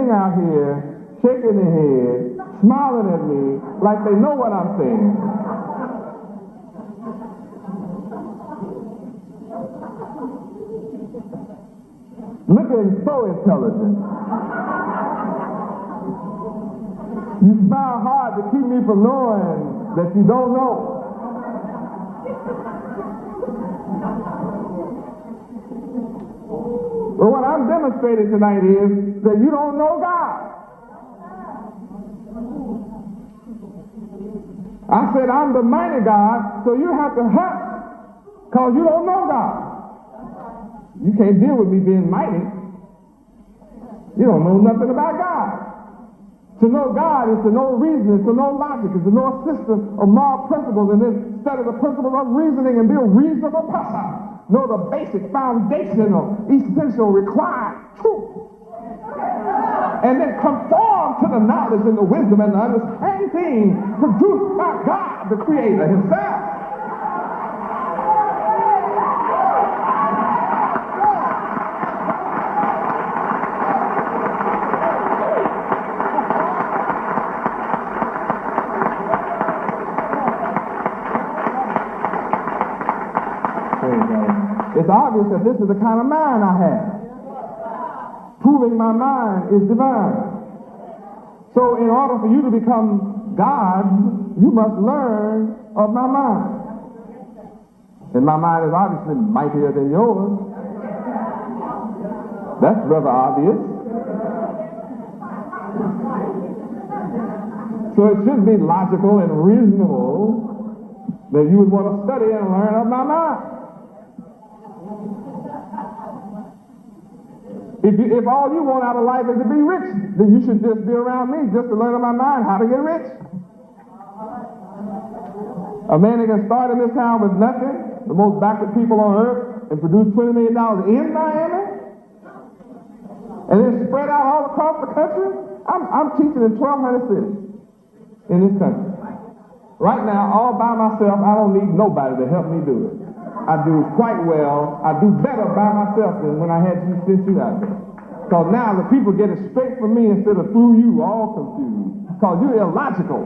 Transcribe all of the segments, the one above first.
sitting out here, shaking their head, smiling at me like they know what I'm saying. Looking so intelligent. You smile hard to keep me from knowing that you don't know. But what I'm demonstrating tonight is that you don't know God. I said I'm the mighty God, so you have to hush because you don't know God. You can't deal with me being mighty. You don't know nothing about God. To know God is to know reason, is to know logic, is to know a system of moral principles, and then study the principles of reasoning and be a reasonable person. Know the basic, foundational, essential, required truth. And then conform to the knowledge and the wisdom and the understanding produced by God, the Creator Himself. It's obvious that this is the kind of mind I have. Proving my mind is divine. So in order for you to become God, you must learn of my mind. And my mind is obviously mightier than yours. That's rather obvious. So it should be logical and reasonable that you would want to study and learn of my mind. If all you want out of life is to be rich, then you should just be around me just to learn of my mind how to get rich. A man that can start in this town with nothing, the most backward people on earth, and produce $20 million in Miami, and then spread out all across the country. I'm teaching in 1,200 cities in this country. Right now, all by myself, I don't need nobody to help me do it. I do quite well. I do better by myself than when I had you sent you out there. Because now the people get it straight from me instead of through you, all confused. Because you're illogical.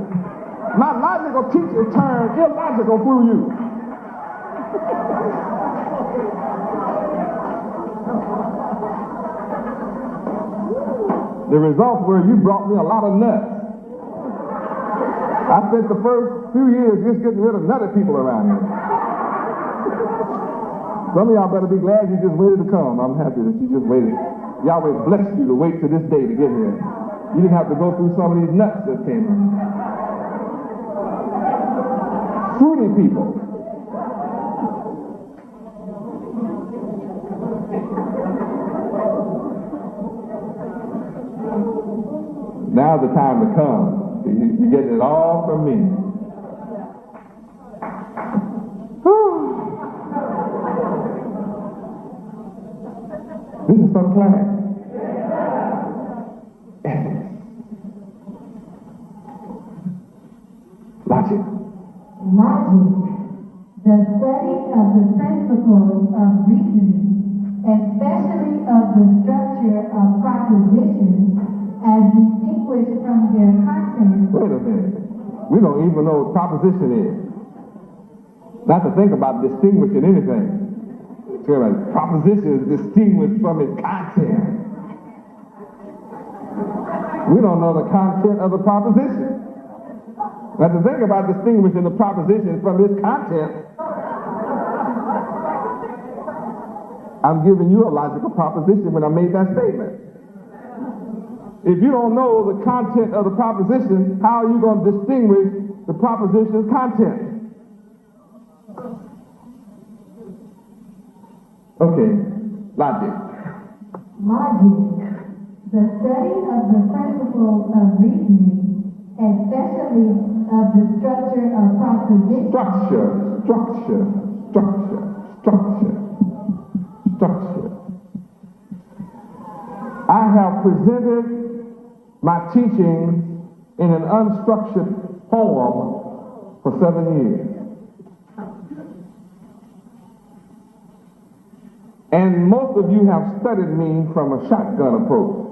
My logical teacher turned illogical through you. The results were you brought me a lot of nuts. I spent the first few years just getting rid of nutty people around here. Some of y'all better be glad you just waited to come. I'm happy that you just waited. Yahweh blessed you to wait to this day to get here. You didn't have to go through some of these nuts that came in. Fruity people. Now's the time to come. You're getting it all from me. This is some class. Ethics. Logic. Logic. The study of the principles of reasoning, especially of the structure of propositions as distinguished from their content. Wait a minute. We don't even know what proposition is. Not to think about distinguishing anything. Proposition is distinguished from its content. We don't know the content of the proposition. Now to think about distinguishing the proposition from its content, I'm giving you a logical proposition when I made that statement. If you don't know the content of the proposition, how are you going to distinguish the proposition's content? Okay, logic. Logic. The study of the principles of reasoning, especially of the structure of propositions. Structure. I have presented my teaching in an unstructured form for 7 years. And most of you have studied me from a shotgun approach.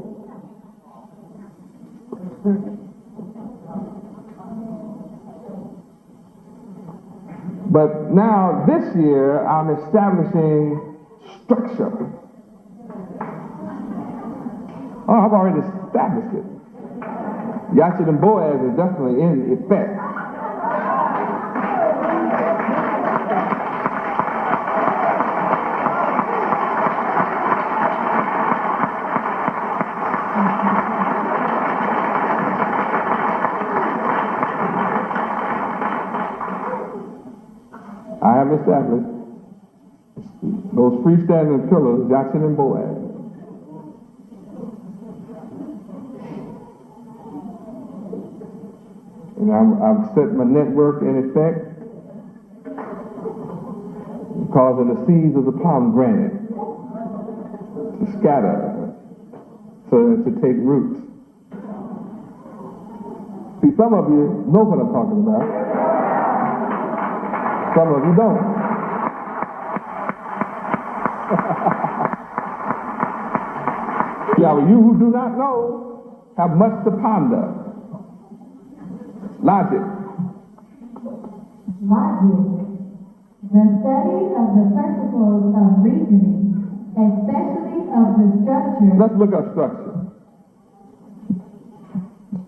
But now, this year, I'm establishing structure. Oh, I've already established it. Yachid and Boaz is definitely in effect. I have established those freestanding pillars, Yachid and Boaz. And I've set my network in effect, causing the seeds of the pomegranate to scatter so as to take roots. See, some of you know what I'm talking about. Some of you don't. Yeah, you who do not know have much to ponder. Logic. Logic. The study of the principles of reasoning, especially of the structure. Let's look up structure.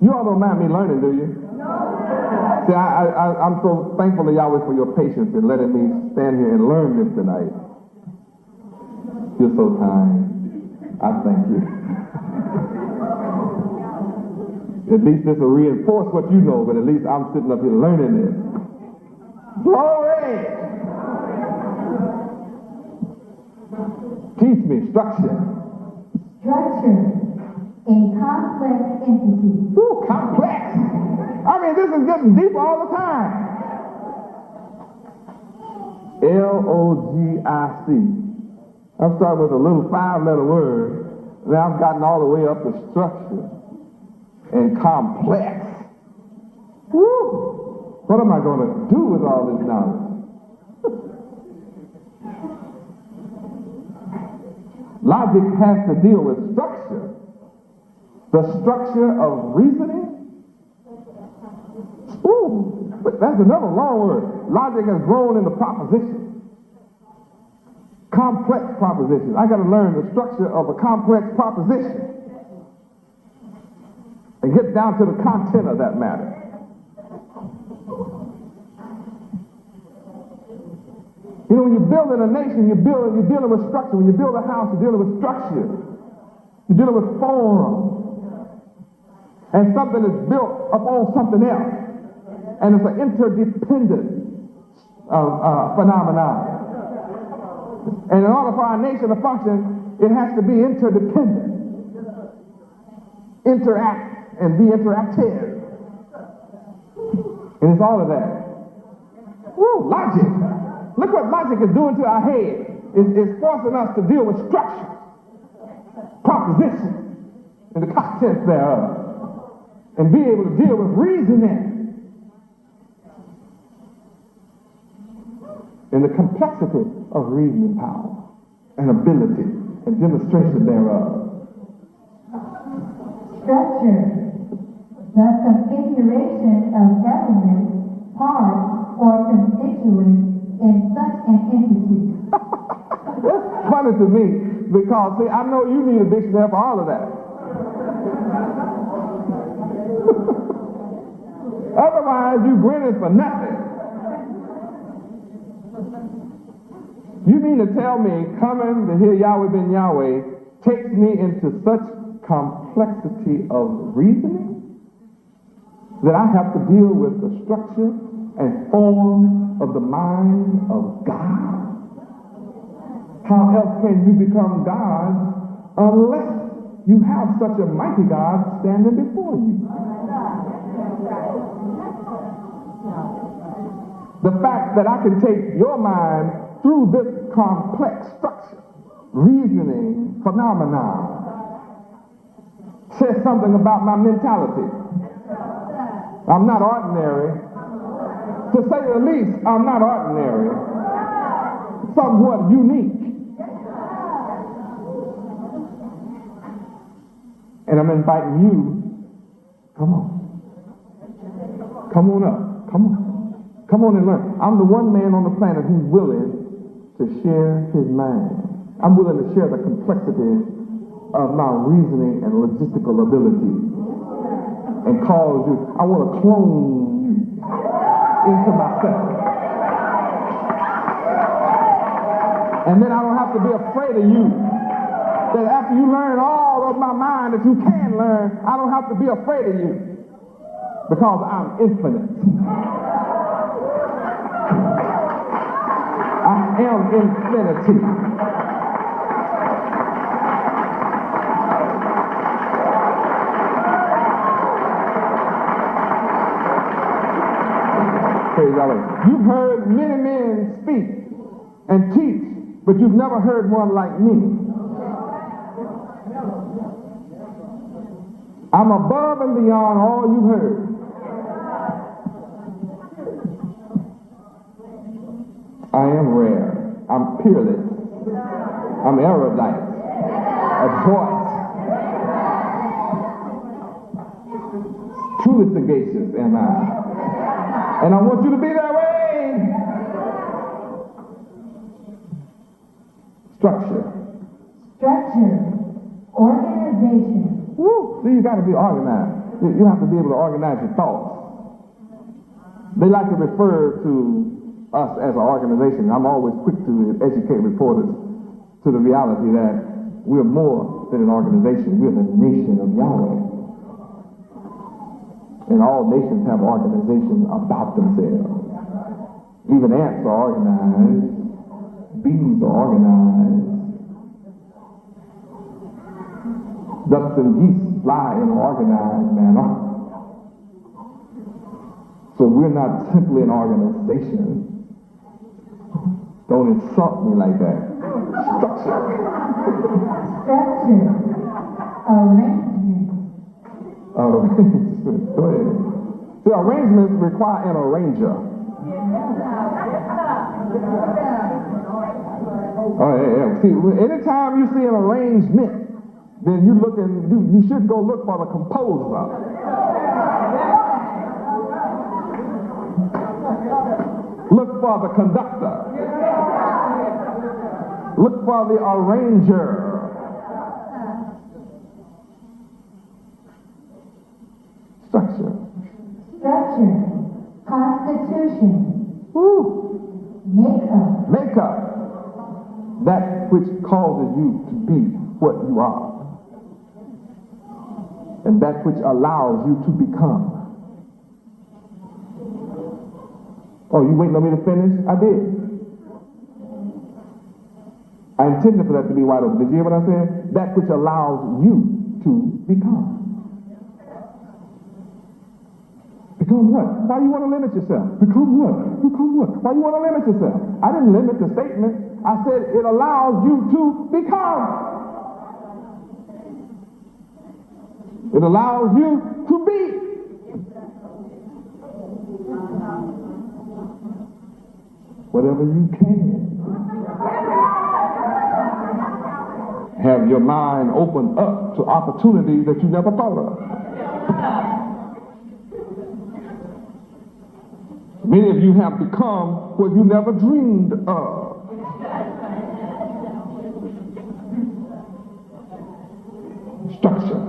You all don't mind me learning, do you? No. See, I'm so thankful to Yahweh for your patience in letting me stand here and learn this tonight. You're so kind. I thank you. At least this will reinforce what you know, but at least I'm sitting up here learning this. Glory! Teach me structure. Structure. A complex entity. Ooh, complex! I mean, this is getting deeper all the time. L-O-G-I-C. I'm starting with a little 5-letter word. Now I've gotten all the way up to structure. And complex. Woo! What am I going to do with all this knowledge? Logic has to deal with structure. The structure of reasoning. Ooh, but that's another long word. Logic has grown into proposition. Complex proposition. I got to learn the structure of a complex proposition. And get down to the content of that matter. You know, when you're building a nation, you're dealing with structure. When you build a house, you're dealing with structure. You're dealing with form. And something is built upon something else. And it's an interdependent phenomenon. And in order for our nation to function, it has to be interdependent. Interact. And be interactive. And it's all of that. Woo, logic. Look what logic is doing to our head. It's forcing us to deal with structure, proposition, and the contents thereof. And be able to deal with reasoning. And the complexity of reasoning power and ability and demonstration thereof. Structure. The configuration of elements, parts, or constituents in such an entity. It's funny to me because, see, I know you need a dictionary for all of that. Otherwise, you grinning for nothing. You mean to tell me coming to hear Yahweh Ben Yahweh takes me into such complexity of reasoning that I have to deal with the structure and form of the mind of God? How else can you become God unless you have such a mighty God standing before you? The fact that I can take your mind through this complex structure, reasoning phenomenon, says something about my mentality. I'm not ordinary. To say the least, I'm not ordinary. Somewhat unique. And I'm inviting you Come on. Come on up. Come on. Come on and learn. I'm the one man on the planet who's willing to share his mind. I'm willing to share the complexities of my reasoning and logistical ability and cause you. I want to clone you into myself. And then I don't have to be afraid of you. That after you learn all of my mind that you can learn, I don't have to be afraid of you. Because I'm infinite. I am infinity. Praise Yahweh. You've heard many men speak and teach, but you've never heard one like me. I'm above and beyond all you've heard. I am rare. I'm peerless. I'm erudite. Adroit. Truly sagacious am I. And I want you to be that way. Structure. Organization. Woo! See, you got to be organized. You have to be able to organize your thoughts. They like to refer to us as an organization. I'm always quick to educate reporters to the reality that we're more than an organization. We're the nation of Yahweh. And all nations have organizations about themselves. Even ants are organized. Bees are organized. Ducks and geese fly in an organized manner. So we're not simply an organization. Don't insult me like that. Structure. Arrangement. Go ahead. See, arrangements require an arranger. Oh, yeah. See, anytime you see an arrangement, then you should go look for the composer. Look for the conductor. Look for the arranger. Structure. Constitution. Woo. Makeup. Makeup. That which causes you to be what you are. And that which allows you to become. Oh, you waiting on me to finish? I did. I intended for that to be wide open. Did you hear what I said? That which allows you to become. Become what? Why do you want to limit yourself? Become what? Become what? Why do you want to limit yourself? I didn't limit the statement. I said it allows you to become. It allows you to be. Whatever you can. Have your mind open up to opportunities that you never thought of. Many of you have become what you never dreamed of. Structure.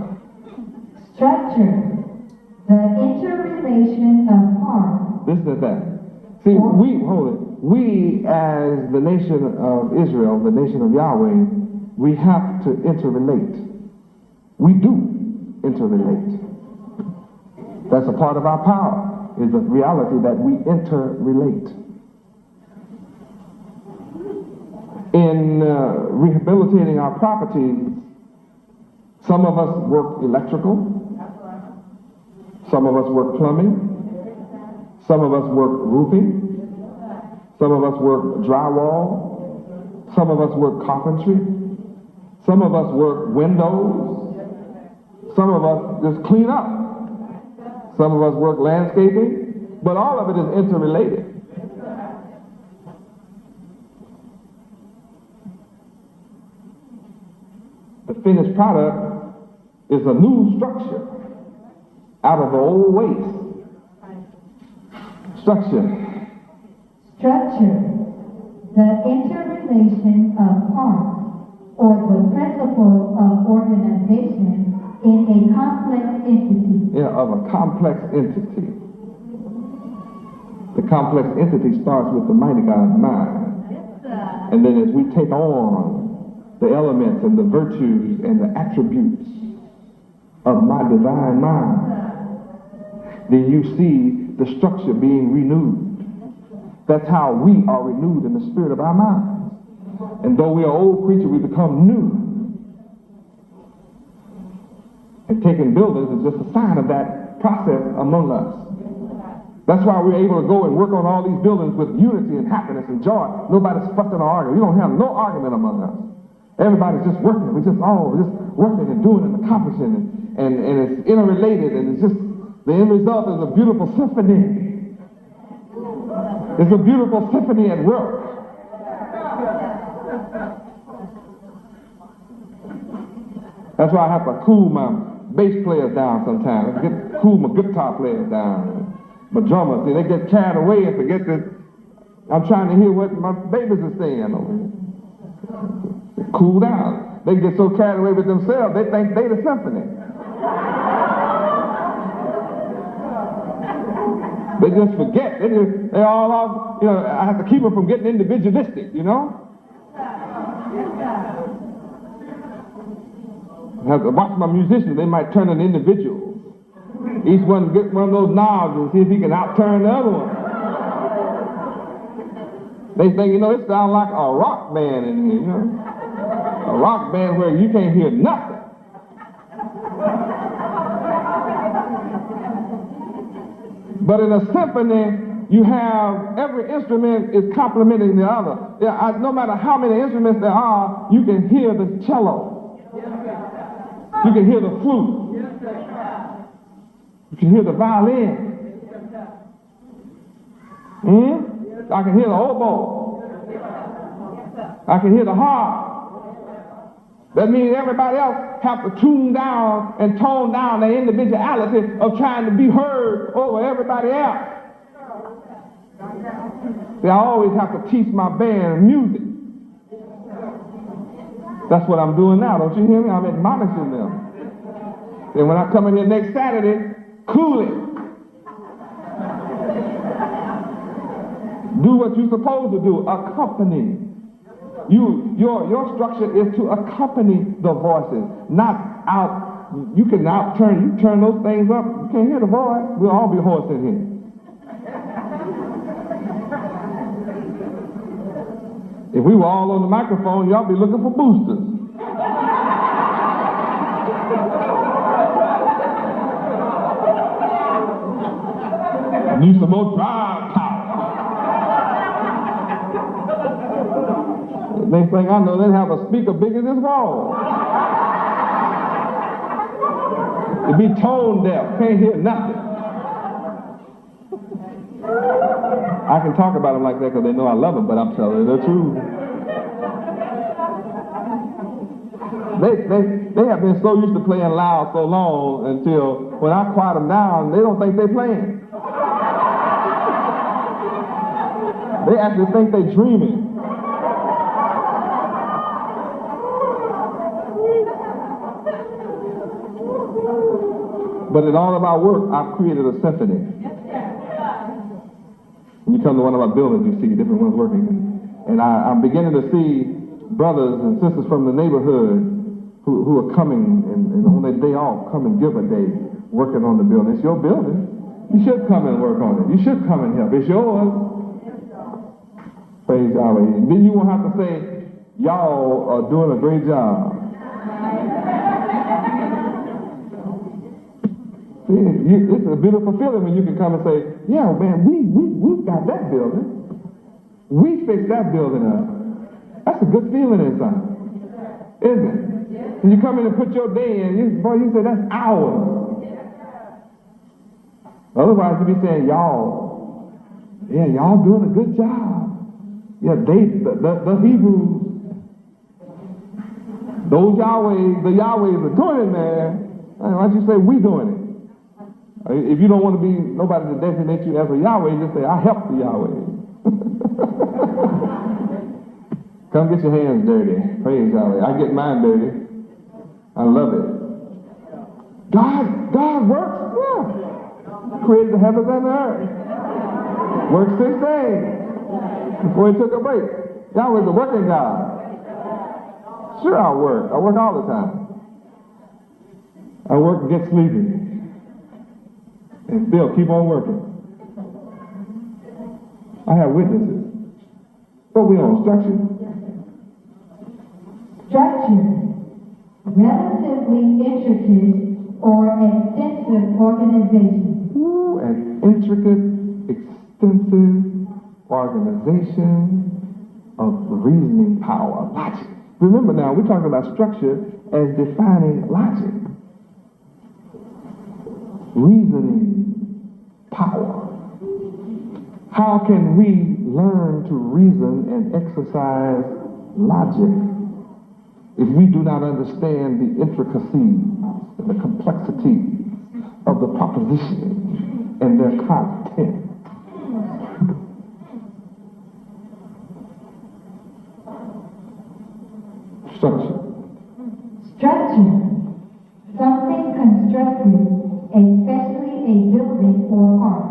The interrelation of parts. This is that. See, we as the nation of Israel, the nation of Yahweh, we have to interrelate. We do interrelate. That's a part of our power, is the reality that we interrelate. In rehabilitating our properties, some of us work electrical, some of us work plumbing, some of us work roofing, some of us work drywall, some of us work carpentry, some of us work windows, some of us just clean up, some of us work landscaping, but all of it is interrelated. The finished product is a new structure out of the old waste. Structure. Structure, the interrelation of parts, or the principle of organization in a complex entity. Yeah, of a complex entity. The complex entity starts with the mighty God's mind. And then as we take on the elements and the virtues and the attributes of my divine mind, then you see the structure being renewed. That's how we are renewed in the spirit of our minds. And though we are old creatures, we become new. And taking buildings is just a sign of that process among us. That's why we're able to go and work on all these buildings with unity and happiness and joy. Nobody's fussing or arguing. We don't have no argument among us. Everybody's just working. We're just working and doing and accomplishing, and it's interrelated, and it's just the end result is a beautiful symphony. It's a beautiful symphony at work. That's why I have to cool my bass players down sometimes. I cool my guitar players down. My drummers, see, they get carried away and forget that I'm trying to hear what my babies are saying over here. They cool down. They get so carried away with themselves, they think they the symphony. They just forget. They're all off, I have to keep them from getting individualistic, I have to watch my musicians. They might turn into individuals. Each one get one of those knobs and see if he can outturn the other one. They think, it sounds like a rock band in here, A rock band where you can't hear nothing. But in a symphony, you have every instrument is complementing the other. No matter how many instruments there are, you can hear the cello. You can hear the flute. You can hear the violin. I can hear the oboe. I can hear the harp. That means everybody else have to tune down and tone down their individuality of trying to be heard over everybody else. See, I always have to teach my band music. That's what I'm doing now. Don't you hear me? I'm admonishing them. And when I come in here next Saturday, cool it. Do what you're supposed to do. Accompany. Your structure is to accompany the voices, not out. You can you turn those things up. You can't hear the voice. We'll all be hoarse in here. If we were all on the microphone, y'all be looking for boosters. Need some more drive power. Next thing I know, they have a speaker big as this wall. To be tone deaf, can't hear nothing. I can talk about them like that because they know I love them, but I'm telling you the truth. They have been so used to playing loud so long until when I quiet them down, they don't think they're playing. They actually think they're dreaming. But in all of our work, I've created a symphony. When you come to one of our buildings, you see different ones working. And I'm beginning to see brothers and sisters from the neighborhood who are coming and on their day off, come and give a day working on the building. It's your building. You should come and work on it. You should come and help. It's yours. Praise Yahweh. And then you won't have to say, y'all are doing a great job. It's a beautiful feeling when you can come and say, yeah, man, we got that building. We fixed that building up. That's a good feeling inside. Isn't it? When you come in and put your day in, you say, that's ours. Otherwise, you be saying, y'all, yeah, y'all doing a good job. Yeah, the Hebrews, those the Yahwehs are doing it, man. Why don't you say we doing it? If you don't want to be nobody to designate you as a Yahweh, just say, I help the Yahweh. Come get your hands dirty. Praise Yahweh. I get mine dirty. I love it. God works. Yeah. Created the heavens and the earth. Worked 6 days before he took a break. Yahweh's a working God. Sure, I work. I work all the time. I work and get sleepy. And still keep on working. I have witnesses. But we on structure. Structure. Relatively intricate or extensive organization. Ooh, an intricate, extensive organization of reasoning power, logic. Remember now, we're talking about structure as defining logic. Reasoning power. How can we learn to reason and exercise logic if we do not understand the intricacies and the complexity of the proposition and their content? Structure. Structure. Something constructed, especially a building or park.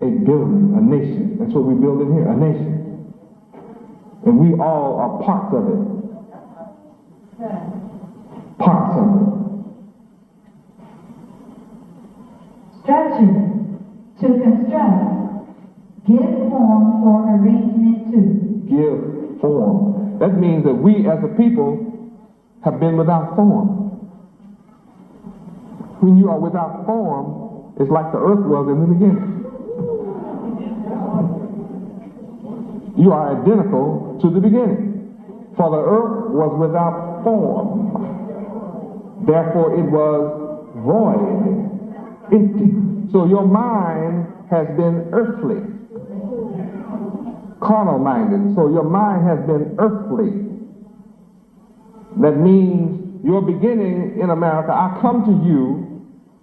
A building, a nation. That's what we're building here, a nation. And we all are parts of it. Parts of it. Structure. To construct. Give form or arrangement to. Give form. That means that we as a people have been without form. When you are without form, it's like the earth was in the beginning. You are identical to the beginning. For the earth was without form. Therefore it was void, empty. So your mind has been earthly, carnal-minded. So your mind has been earthly. That means your beginning in America, I come to you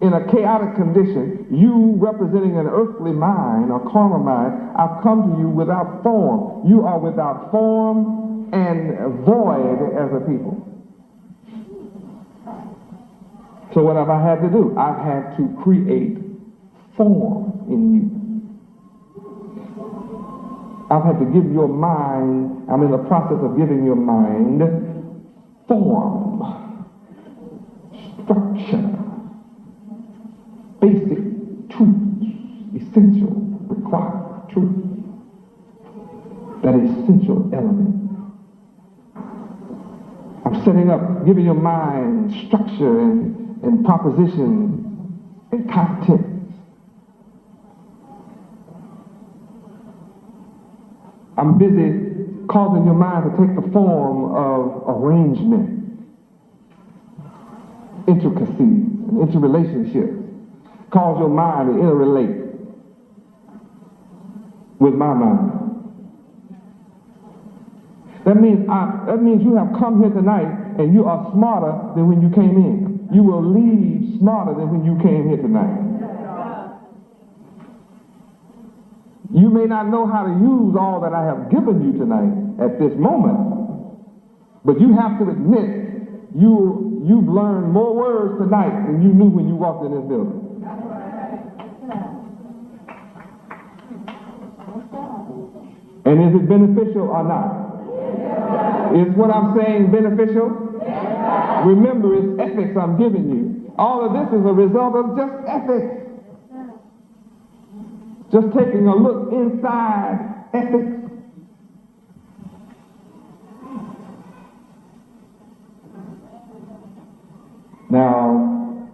in a chaotic condition, you representing an earthly mind, a carnal mind, I've come to you without form. You are without form and void as a people. So what have I had to do? I've had to create form in you. I've had to give your mind, I'm in the process of giving your mind form, structure, basic truths, essential, required truth. That essential element. I'm setting up, giving your mind structure and proposition and content. I'm busy causing your mind to take the form of arrangement, intricacies, and interrelationships. Cause your mind to interrelate with my mind. That means you have come here tonight and you are smarter than when you came in. You will leave smarter than when you came here tonight. You may not know how to use all that I have given you tonight at this moment, but you have to admit you've learned more words tonight than you knew when you walked in this building. And is it beneficial or not? Is what I'm saying beneficial? Remember, it's ethics I'm giving you. All of this is a result of just ethics. Just taking a look inside ethics. Now,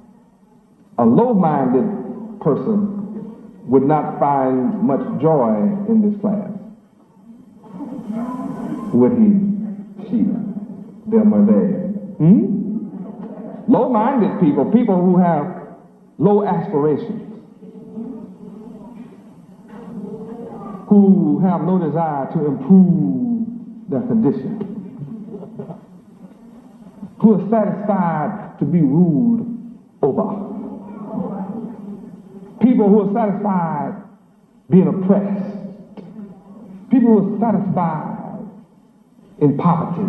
a low-minded person would not find much joy in this class. Would he? She? Them or they? Low-minded people, people who have low aspirations, who have no desire to improve their condition, who are satisfied to be ruled over. People who are satisfied being oppressed. People who are satisfied in poverty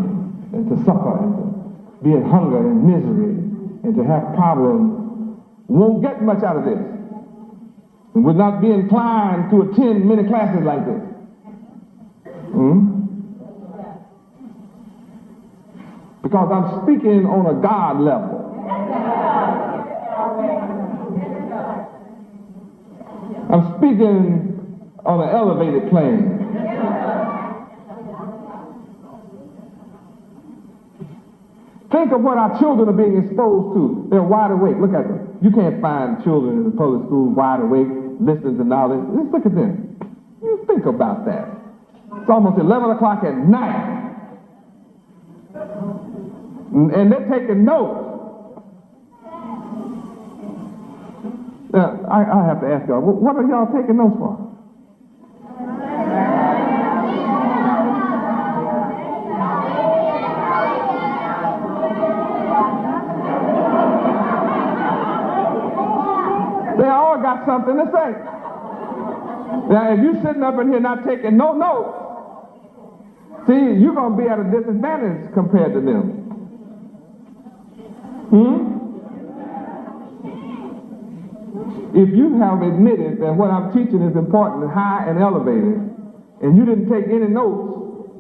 and to suffer and to be in hunger and misery and to have problems won't get much out of this and would not be inclined to attend many classes like this. Because I'm speaking on a God level. I'm speaking on an elevated plane. Think of what our children are being exposed to. They're wide awake. Look at them. You can't find children in the public school wide awake, listening to knowledge. Just look at them. You think about that. It's almost 11 o'clock at night. And they're taking notes. I have to ask y'all, what are y'all taking notes for? They all got something to say. Now, if you're sitting up in here not taking no notes, see, you're going to be at a disadvantage compared to them. If you have admitted that what I'm teaching is important and high and elevated, and you didn't take any notes,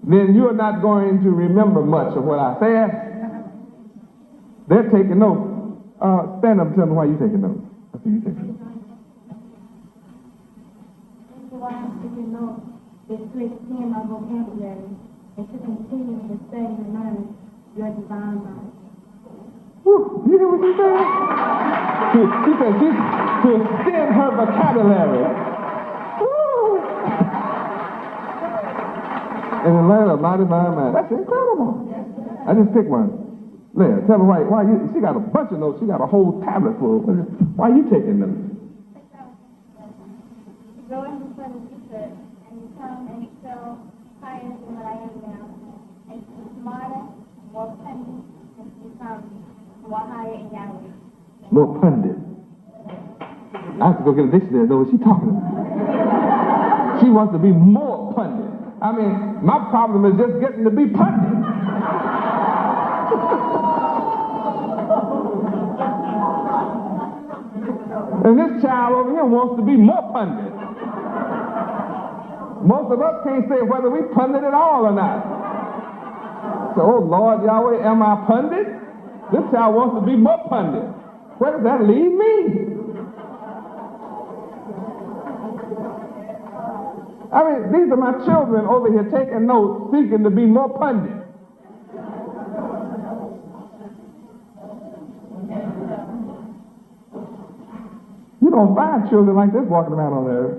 then you're not going to remember much of what I said. They're taking notes. Stand up and tell me why you're taking notes. I see you taking notes. Why I'm taking notes is to extend my vocabulary and to continue to study and learn your divine mind. Woo, you hear what she said? She said she's to extend her vocabulary. Woo. And then learn a mighty mind. That's incredible. I just picked one. Leah, tell me why you, she got a bunch of notes. She got a whole tablet full. Why are you taking notes? You go into the future and you come and excel higher than what I am now. And to be smarter, more cunning, and to become more higher in Yahweh. More pundit. I have to go get a dictionary to know what she's talking about. She wants to be more pundit. I mean, my problem is just getting to be pundit. And this child over here wants to be more pundit. Most of us can't say whether we pundit at all or not. So, oh Lord Yahweh, am I pundit? This child wants to be more pundit. Where does that leave me? I mean, these are my children over here taking notes, seeking to be more pundit. You don't find children like this walking around on the earth.